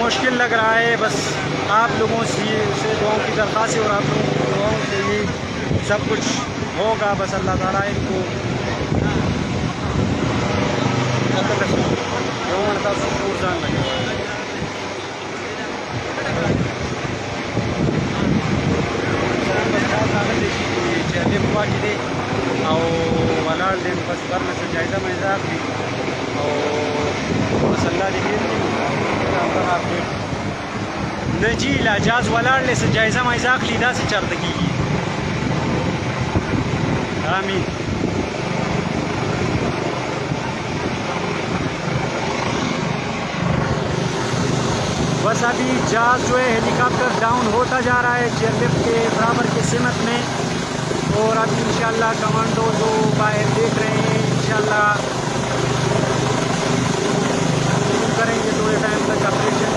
मुश्किल लग रहा है। बस आप लोगों से दुआओं की दरख्वास्त है और आप लोगों की दुआओं से ही सब कुछ होगा। बस अल्लाह ताला इनको वलाल दिन बस करने से जायज़ा मैजा भी और मसल्ला नजी लाजाज वलाल से जायज़ा मैजाक लीदा से चर्दगी आमीन। बस अभी जहाज़ जो है हेलीकॉप्टर डाउन होता जा रहा है चेयरलिफ्ट के बराबर के सिमत में। और अभी इंशाल्लाह कमांडो जो बाहर देख रहे हैं इंशाल्लाह करेंगे थोड़े टाइम तक ऑपरेशन।